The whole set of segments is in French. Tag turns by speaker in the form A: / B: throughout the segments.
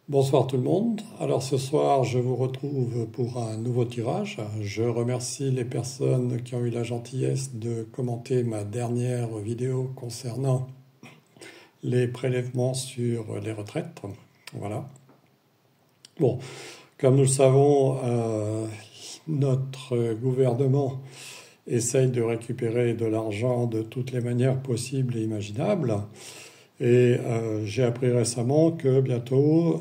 A: Bonsoir tout le monde. Alors ce soir, je vous retrouve pour un nouveau tirage. Je remercie les personnes qui ont eu la gentillesse de commenter ma dernière vidéo concernant les prélèvements sur les retraites. Voilà. Bon, comme nous le savons, notre gouvernement essaye de récupérer de l'argent de toutes les manières possibles et imaginables. Et j'ai appris récemment que bientôt,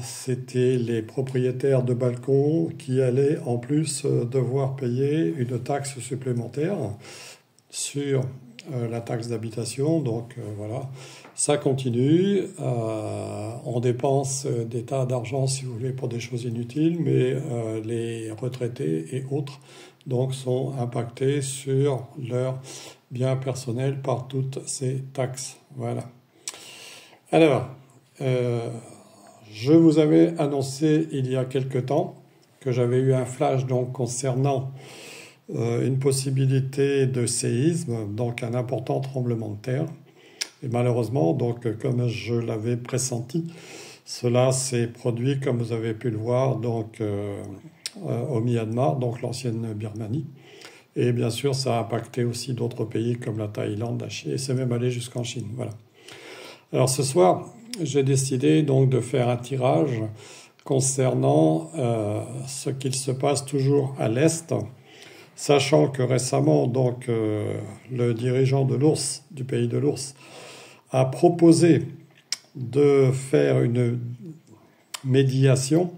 A: c'était les propriétaires de balcons qui allaient en plus devoir payer une taxe supplémentaire sur la taxe d'habitation. Donc voilà, ça continue. On dépense des tas d'argent, si vous voulez, pour des choses inutiles, mais les retraités et autres donc sont impactés sur leurs biens personnels par toutes ces taxes. Voilà. Alors, je vous avais annoncé il y a quelque temps que j'avais eu un flash donc concernant une possibilité de séisme, donc un important tremblement de terre. Et malheureusement, donc comme je l'avais pressenti, cela s'est produit, comme vous avez pu le voir, donc au Myanmar, donc l'ancienne Birmanie. Et bien sûr, ça a impacté aussi d'autres pays comme la Thaïlande, la Chine, et c'est même allé jusqu'en Chine. Voilà. Alors ce soir, j'ai décidé donc de faire un tirage concernant ce qu'il se passe toujours à l'Est, sachant que récemment, donc, le dirigeant de l'ours, du pays de l'ours, a proposé de faire une médiation,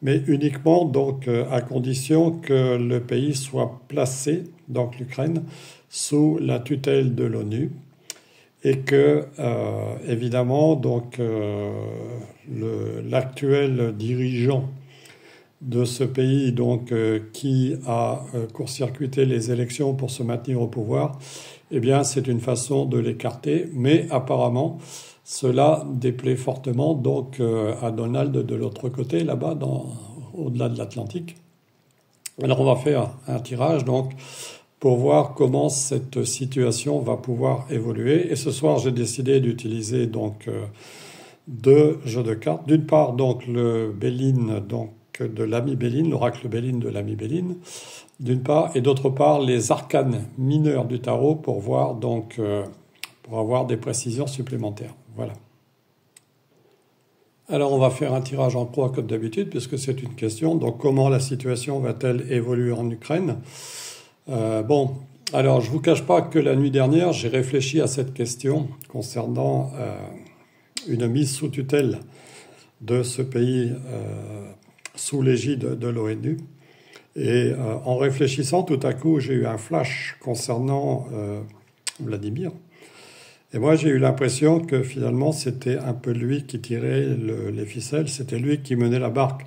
A: mais uniquement donc à condition que le pays soit placé, donc l'Ukraine, sous la tutelle de l'ONU. Et que, évidemment, donc, l'actuel dirigeant de ce pays, donc, qui a court-circuité les élections pour se maintenir au pouvoir, eh bien, c'est une façon de l'écarter. Mais apparemment, cela déplaît fortement donc à Donald de l'autre côté, là-bas, au-delà de l'Atlantique. Alors, on va faire un tirage, donc, pour voir comment cette situation va pouvoir évoluer. Et ce soir, j'ai décidé d'utiliser donc deux jeux de cartes. D'une part, donc le Béline, donc de l'ami Béline, l'oracle Béline de l'ami Béline, d'une part, et d'autre part les arcanes mineurs du tarot pour voir donc pour avoir des précisions supplémentaires. Voilà. Alors on va faire un tirage en croix comme d'habitude puisque c'est une question. Donc comment la situation va-t-elle évoluer en Ukraine? Bon, alors je ne vous cache pas que la nuit dernière, j'ai réfléchi à cette question concernant une mise sous tutelle de ce pays sous l'égide de l'ONU. Et en réfléchissant, tout à coup, j'ai eu un flash concernant Vladimir. Et moi, j'ai eu l'impression que finalement, c'était un peu lui qui tirait les ficelles, c'était lui qui menait la barque.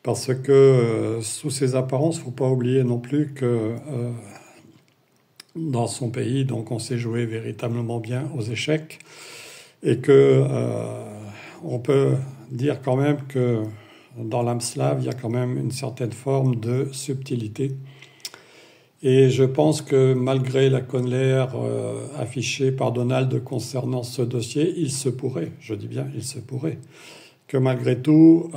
A: Parce que sous ses apparences, il ne faut pas oublier non plus que dans son pays, donc on s'est joué véritablement bien aux échecs et que on peut dire quand même que dans l'âme slave, il y a quand même une certaine forme de subtilité. Et je pense que malgré la colère affichée par Donald concernant ce dossier, il se pourrait, je dis bien il se pourrait, que malgré tout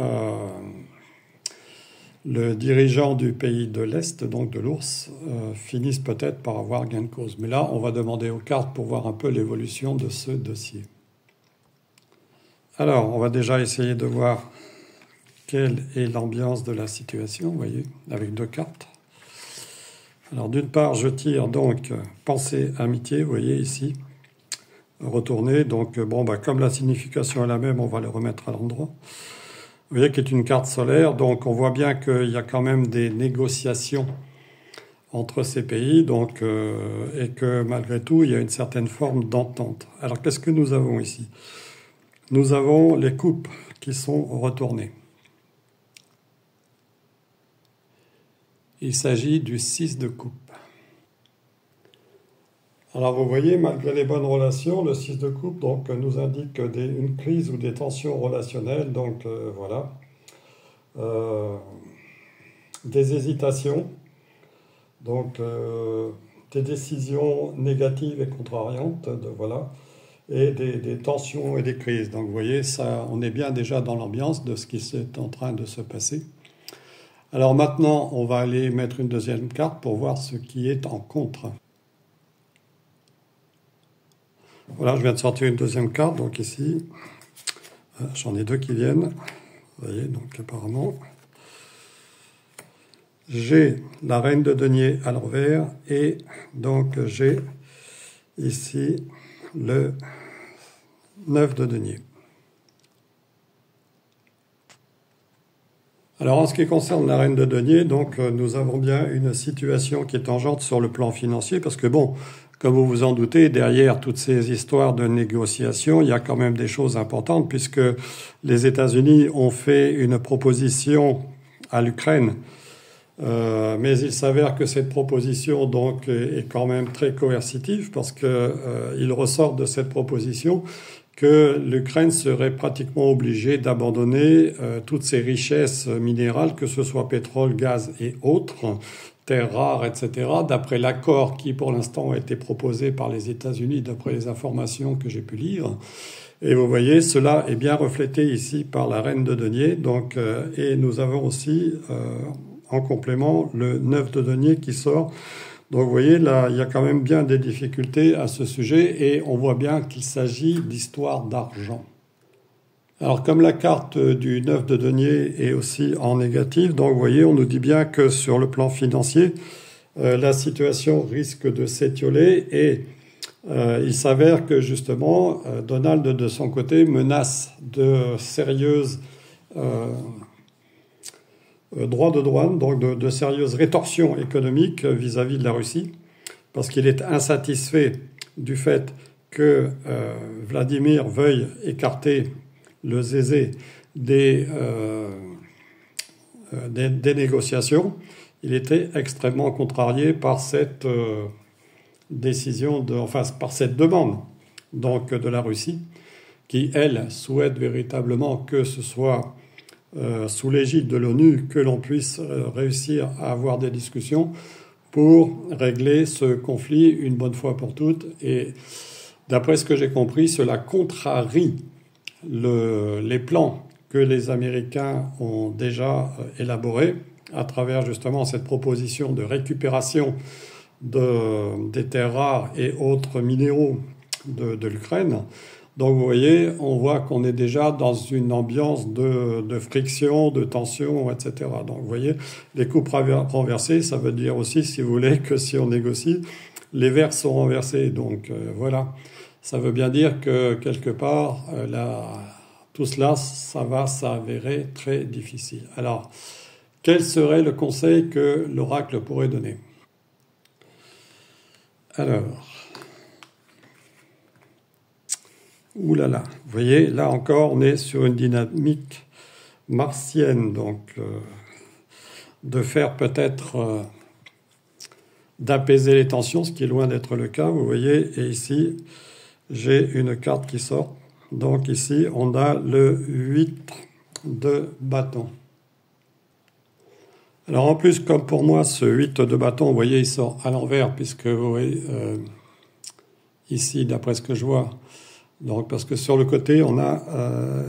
A: le dirigeant du pays de l'Est, donc de l'ours, finisse peut-être par avoir gain de cause. Mais là, on va demander aux cartes pour voir un peu l'évolution de ce dossier. Alors, on va déjà essayer de voir quelle est l'ambiance de la situation, vous voyez, avec deux cartes. Alors, d'une part, je tire donc pensée, amitié, vous voyez ici, retourner. Donc, bon, comme la signification est la même, on va le remettre à l'endroit. Vous voyez qu'il est une carte solaire, donc on voit bien qu'il y a quand même des négociations entre ces pays, donc, et que malgré tout, il y a une certaine forme d'entente. Alors qu'est-ce que nous avons ici? Nous avons les coupes qui sont retournées. Il s'agit du 6 de coupe. Alors vous voyez, malgré les bonnes relations, le 6 de coupe donc, nous indique une crise ou des tensions relationnelles, donc voilà. Des hésitations, donc des décisions négatives et contrariantes, voilà. et des tensions et des crises. Donc vous voyez, ça, on est bien déjà dans l'ambiance de ce qui est en train de se passer. Alors maintenant, on va aller mettre une deuxième carte pour voir ce qui est en contre. Voilà, je viens de sortir une deuxième carte, donc ici, j'en ai deux qui viennent. Vous voyez, donc apparemment, j'ai la reine de denier à l'envers et donc j'ai ici le 9 de denier. Alors en ce qui concerne la reine de denier, donc nous avons bien une situation qui est tangente sur le plan financier parce que bon, comme vous vous en doutez, derrière toutes ces histoires de négociations, il y a quand même des choses importantes puisque les États-Unis ont fait une proposition à l'Ukraine. Mais il s'avère que cette proposition donc est quand même très coercitive parce que il ressort de cette proposition que l'Ukraine serait pratiquement obligée d'abandonner toutes ses richesses minérales, que ce soit pétrole, gaz et autres, terres rares, etc., d'après l'accord qui pour l'instant a été proposé par les États-Unis, d'après les informations que j'ai pu lire. Et vous voyez, cela est bien reflété ici par la reine de denier. Donc, et nous avons aussi en complément le 9 de denier qui sort. Donc vous voyez, là, il y a quand même bien des difficultés à ce sujet et on voit bien qu'il s'agit d'histoire d'argent. Alors comme la carte du 9 de denier est aussi en négatif, donc vous voyez, on nous dit bien que sur le plan financier, la situation risque de s'étioler et il s'avère que justement, Donald de son côté menace de sérieuses droits de douane, donc de sérieuses rétorsions économiques vis-à-vis de la Russie, parce qu'il est insatisfait du fait que Vladimir veuille écarter le zézé des négociations. Il était extrêmement contrarié par cette décision, par cette demande donc de la Russie, qui, elle, souhaite véritablement que ce soit sous l'égide de l'ONU que l'on puisse réussir à avoir des discussions pour régler ce conflit une bonne fois pour toutes. Et d'après ce que j'ai compris, cela contrarie les plans que les Américains ont déjà élaborés à travers justement cette proposition de récupération des terres rares et autres minéraux de l'Ukraine. Donc vous voyez, on voit qu'on est déjà dans une ambiance de friction, de tension, etc. Donc vous voyez, les coupes renversées, ça veut dire aussi, si vous voulez, que si on négocie, les verres sont renversés. Donc voilà, ça veut bien dire que quelque part, tout cela, ça va s'avérer très difficile. Alors, quel serait le conseil que l'oracle pourrait donner? Alors... Ouh là là, vous voyez, là encore, on est sur une dynamique martienne, donc de faire peut-être d'apaiser les tensions, ce qui est loin d'être le cas, vous voyez, et ici, j'ai une carte qui sort. Donc ici, on a le 8 de bâton. Alors en plus, comme pour moi, ce 8 de bâton, vous voyez, il sort à l'envers, puisque vous voyez, ici, d'après ce que je vois, donc, parce que sur le côté, on a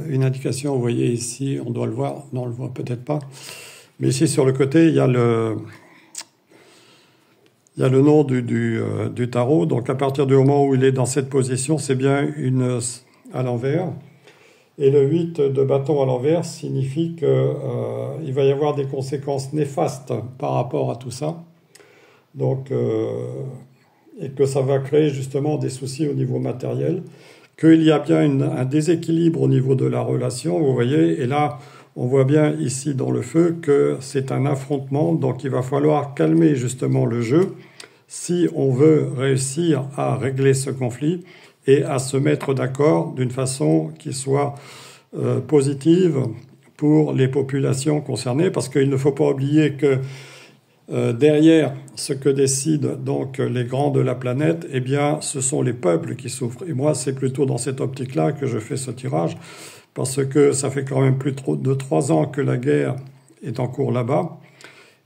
A: une indication, vous voyez ici, on doit le voir, non, on le voit peut-être pas, mais ici sur le côté, il y a le nom du tarot, donc à partir du moment où il est dans cette position, c'est bien à l'envers, et le 8 de bâton à l'envers signifie qu'il va y avoir des conséquences néfastes par rapport à tout ça, donc, et que ça va créer justement des soucis au niveau matériel, qu'il y a bien un déséquilibre au niveau de la relation, vous voyez, et là, on voit bien ici dans le feu que c'est un affrontement, donc il va falloir calmer justement le jeu si on veut réussir à régler ce conflit et à se mettre d'accord d'une façon qui soit positive pour les populations concernées, parce qu'il ne faut pas oublier que derrière ce que décident donc les grands de la planète, eh bien, ce sont les peuples qui souffrent. Et moi, c'est plutôt dans cette optique-là que je fais ce tirage, parce que ça fait quand même plus de 3 ans que la guerre est en cours là-bas.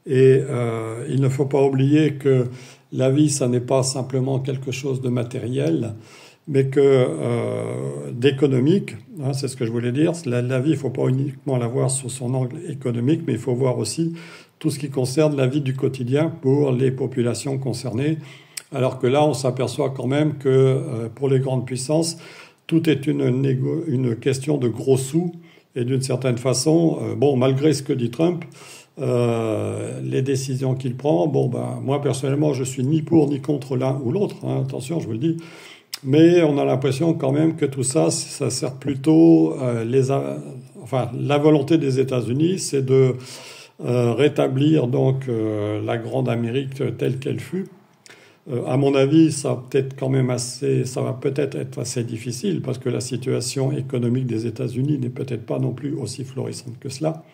A: Et il ne faut pas oublier que la vie, ça n'est pas simplement quelque chose de matériel, mais que d'économique, hein, c'est ce que je voulais dire. La vie, il ne faut pas uniquement la voir sous son angle économique, mais il faut voir aussi tout ce qui concerne la vie du quotidien pour les populations concernées. Alors que là, on s'aperçoit quand même que pour les grandes puissances, tout est une question de gros sous. Et d'une certaine façon, bon, malgré ce que dit Trump, les décisions qu'il prend, bon, ben, moi personnellement, je suis ni pour ni contre l'un ou l'autre, hein, attention, je vous le dis. Mais on a l'impression quand même que tout ça, ça sert plutôt enfin, la volonté des États-Unis, c'est de rétablir donc la grande Amérique telle qu'elle fut. À mon avis, ça va peut-être être assez difficile parce que la situation économique des États-Unis n'est peut-être pas non plus aussi florissante que cela.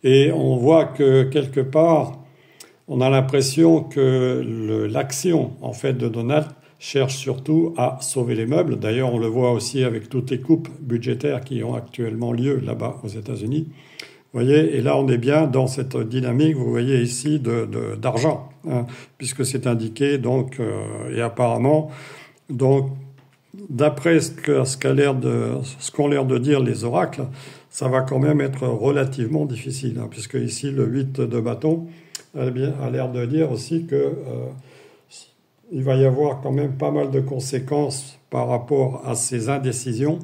A: Et on voit que quelque part, on a l'impression que l'action en fait de Donald cherche surtout à sauver les meubles. D'ailleurs, on le voit aussi avec toutes les coupes budgétaires qui ont actuellement lieu là-bas aux États-Unis. Vous voyez, et là, on est bien dans cette dynamique, vous voyez ici, d'argent, hein, puisque c'est indiqué, donc, et apparemment, donc, d'après ce qu'ont l'air de dire les oracles, ça va quand même être relativement difficile, hein, puisque ici, le 8 de bâton a l'air de dire aussi que il va y avoir quand même pas mal de conséquences par rapport à ces indécisions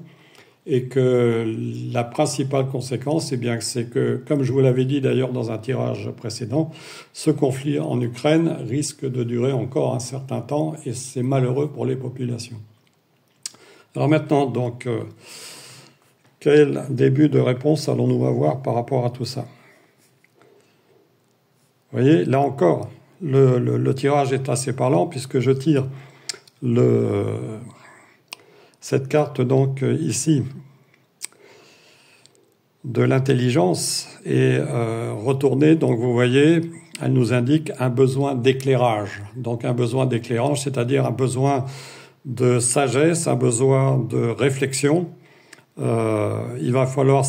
A: et que la principale conséquence, c'est que, comme je vous l'avais dit d'ailleurs dans un tirage précédent, ce conflit en Ukraine risque de durer encore un certain temps et c'est malheureux pour les populations. Alors maintenant, donc, quel début de réponse allons-nous avoir par rapport à tout ça? Vous voyez, là encore, le tirage est assez parlant puisque je tire cette carte donc ici de l'intelligence et retournée, donc vous voyez, elle nous indique un besoin d'éclairage. Donc un besoin d'éclairage, c'est-à-dire un besoin de sagesse, un besoin de réflexion. Il va falloir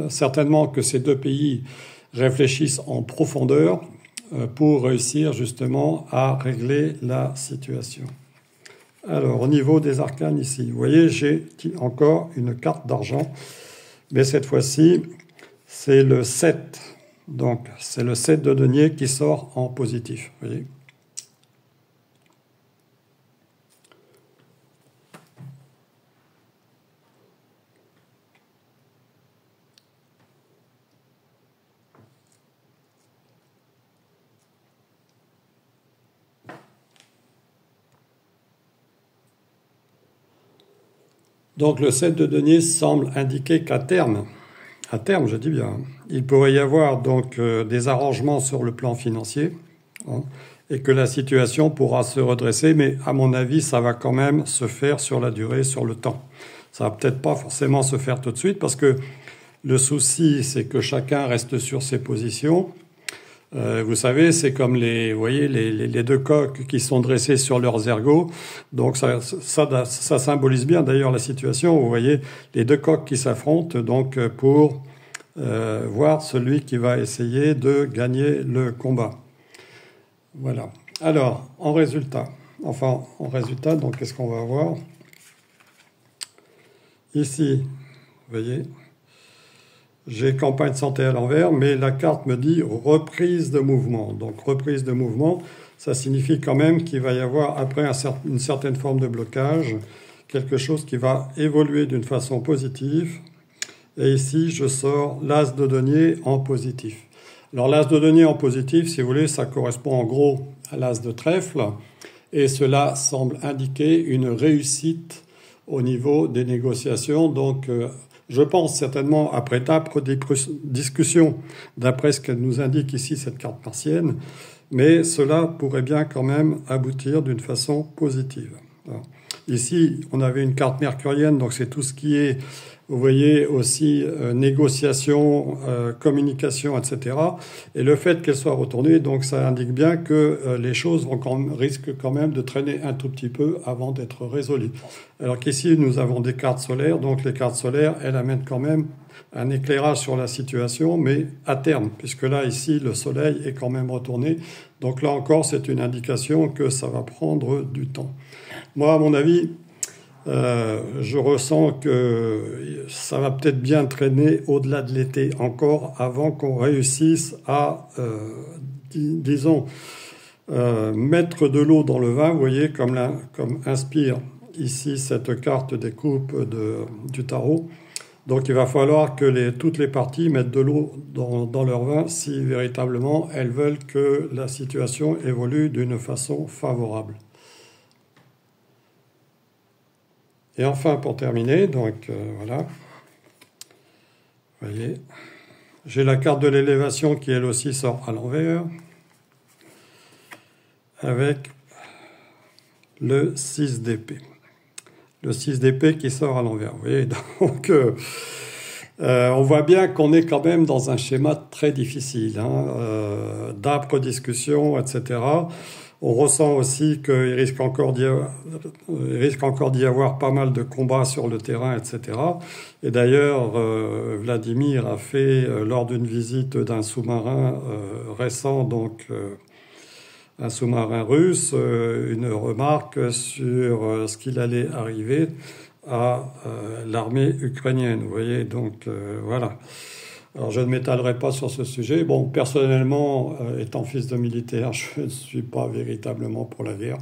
A: certainement que ces deux pays réfléchissent en profondeur pour réussir justement à régler la situation. Alors, au niveau des arcanes ici, vous voyez, j'ai encore une carte d'argent, mais cette fois-ci, c'est le 7. Donc, c'est le 7 de denier qui sort en positif, vous voyez. Donc le 7 de denier semble indiquer qu'à terme, je dis bien, il pourrait y avoir donc des arrangements sur le plan financier, hein, et que la situation pourra se redresser, mais à mon avis, ça va quand même se faire sur la durée, sur le temps. Ça va peut-être pas forcément se faire tout de suite, parce que le souci, c'est que chacun reste sur ses positions. Vous savez, c'est comme vous voyez, les deux coqs qui sont dressés sur leurs ergots. Donc ça symbolise bien d'ailleurs la situation. Vous voyez, les deux coqs qui s'affrontent donc pour voir celui qui va essayer de gagner le combat. Voilà. Alors, en résultat, donc qu'est-ce qu'on va avoir? Ici, vous voyez, j'ai campagne santé à l'envers, mais la carte me dit reprise de mouvement. Donc reprise de mouvement, ça signifie quand même qu'il va y avoir, après une certaine forme de blocage, quelque chose qui va évoluer d'une façon positive. Et ici, je sors l'as de denier en positif. Alors l'as de denier en positif, si vous voulez, ça correspond en gros à l'as de trèfle. Et cela semble indiquer une réussite au niveau des négociations. Donc, je pense certainement, après d'âpres discussions, d'après ce que nous indique ici cette carte martienne, mais cela pourrait bien quand même aboutir d'une façon positive. Alors, ici, on avait une carte mercurienne, donc c'est tout ce qui est, vous voyez, aussi négociation, communication, etc. Et le fait qu'elle soit retournée, donc ça indique bien que les choses risquent quand même de traîner un tout petit peu avant d'être résolues. Alors qu'ici, nous avons des cartes solaires, donc les cartes solaires, elles amènent quand même un éclairage sur la situation, mais à terme, puisque là, ici, le soleil est quand même retourné. Donc là encore, c'est une indication que ça va prendre du temps. Moi, à mon avis, Je ressens que ça va peut-être bien traîner au-delà de l'été encore avant qu'on réussisse à, disons, mettre de l'eau dans le vin. Vous voyez comme inspire ici cette carte des coupes du tarot. Donc il va falloir que toutes les parties mettent de l'eau dans leur vin si véritablement elles veulent que la situation évolue d'une façon favorable. Et enfin, pour terminer, donc voilà, vous voyez, j'ai la carte de l'élévation qui elle aussi sort à l'envers, avec le 6 d'épée. Le 6 d'épée qui sort à l'envers. Vous voyez, donc on voit bien qu'on est quand même dans un schéma très difficile, hein, d'âpres discussions, etc. On ressent aussi qu'il risque encore d'y avoir pas mal de combats sur le terrain, etc. Et d'ailleurs, Vladimir a fait, lors d'une visite d'un sous-marin récent, donc un sous-marin russe, une remarque sur ce qu'il allait arriver à l'armée ukrainienne. Vous voyez, donc voilà. Alors je ne m'étalerai pas sur ce sujet. Bon, personnellement, étant fils de militaire, je ne suis pas véritablement pour la guerre.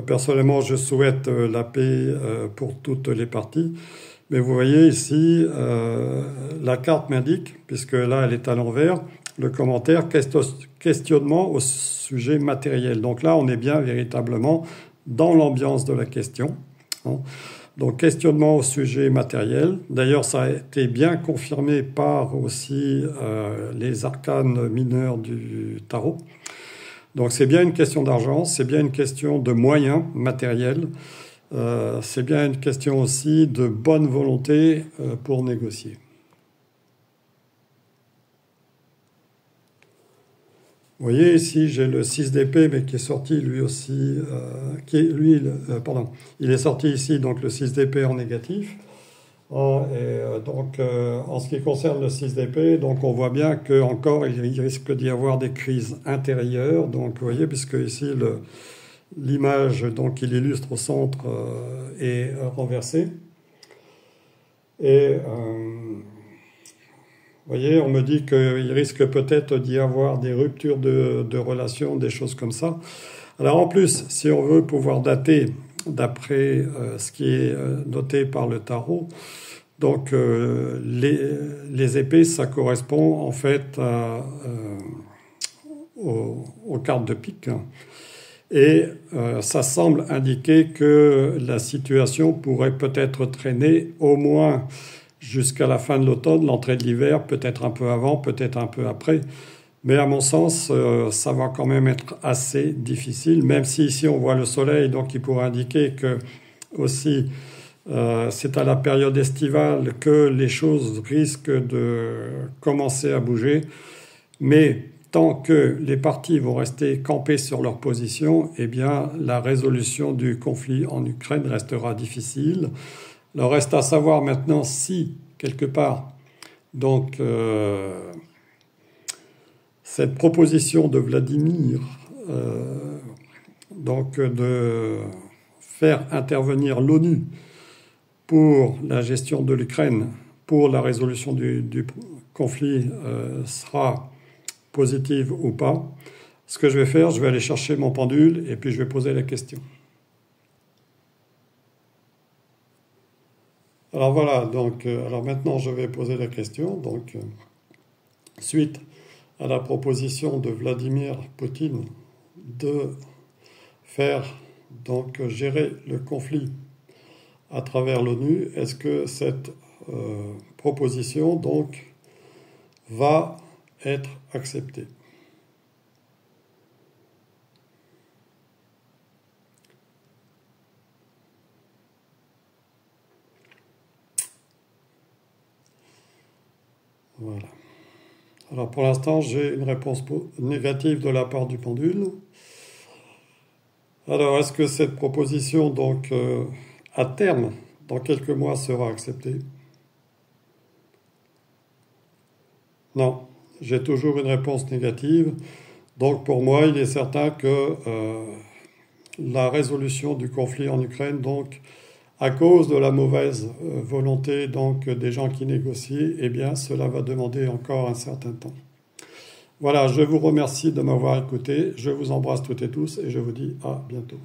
A: Personnellement, je souhaite la paix pour toutes les parties. Mais vous voyez ici, la carte m'indique, puisque là elle est à l'envers, le commentaire questionnement au sujet matériel. Donc là, on est bien véritablement dans l'ambiance de la question, hein. Donc questionnement au sujet matériel. D'ailleurs, ça a été bien confirmé par aussi les arcanes mineurs du tarot. Donc c'est bien une question d'argent, c'est bien une question de moyens matériels, c'est bien une question aussi de bonne volonté pour négocier. Vous voyez ici, j'ai le 6 d'épée, mais qui est sorti lui aussi, il est sorti ici, donc le 6 d'épée en négatif. Donc, en ce qui concerne le 6 d'épée, donc on voit bien qu'encore il risque d'y avoir des crises intérieures. Donc, vous voyez, puisque ici l'image, donc il illustre au centre, est renversée. Et vous voyez, on me dit qu'il risque peut-être d'y avoir des ruptures de relations, des choses comme ça. Alors en plus, si on veut pouvoir dater d'après ce qui est noté par le tarot, donc les épées, ça correspond en fait aux cartes de pique. Et ça semble indiquer que la situation pourrait peut-être traîner au moins jusqu'à la fin de l'automne, l'entrée de l'hiver, peut-être un peu avant, peut-être un peu après. Mais à mon sens, ça va quand même être assez difficile, même si ici on voit le soleil, donc il pourrait indiquer que aussi c'est à la période estivale que les choses risquent de commencer à bouger. Mais tant que les partis vont rester campés sur leur position, eh bien la résolution du conflit en Ukraine restera difficile. Il reste à savoir maintenant si, quelque part, donc cette proposition de Vladimir, donc de faire intervenir l'ONU pour la gestion de l'Ukraine, pour la résolution du conflit, sera positive ou pas. Ce que je vais faire, je vais aller chercher mon pendule et puis je vais poser la question. Alors voilà, donc alors maintenant je vais poser la question. Donc suite à la proposition de Vladimir Poutine de faire donc gérer le conflit à travers l'ONU, est-ce que cette proposition donc va être acceptée? Voilà. Alors pour l'instant, j'ai une réponse négative de la part du pendule. Alors, est-ce que cette proposition, donc, à terme, dans quelques mois, sera acceptée? Non, j'ai toujours une réponse négative. Donc, pour moi, il est certain que la résolution du conflit en Ukraine, donc à cause de la mauvaise volonté donc des gens qui négocient, eh bien cela va demander encore un certain temps. Voilà, je vous remercie de m'avoir écouté, je vous embrasse toutes et tous et je vous dis à bientôt.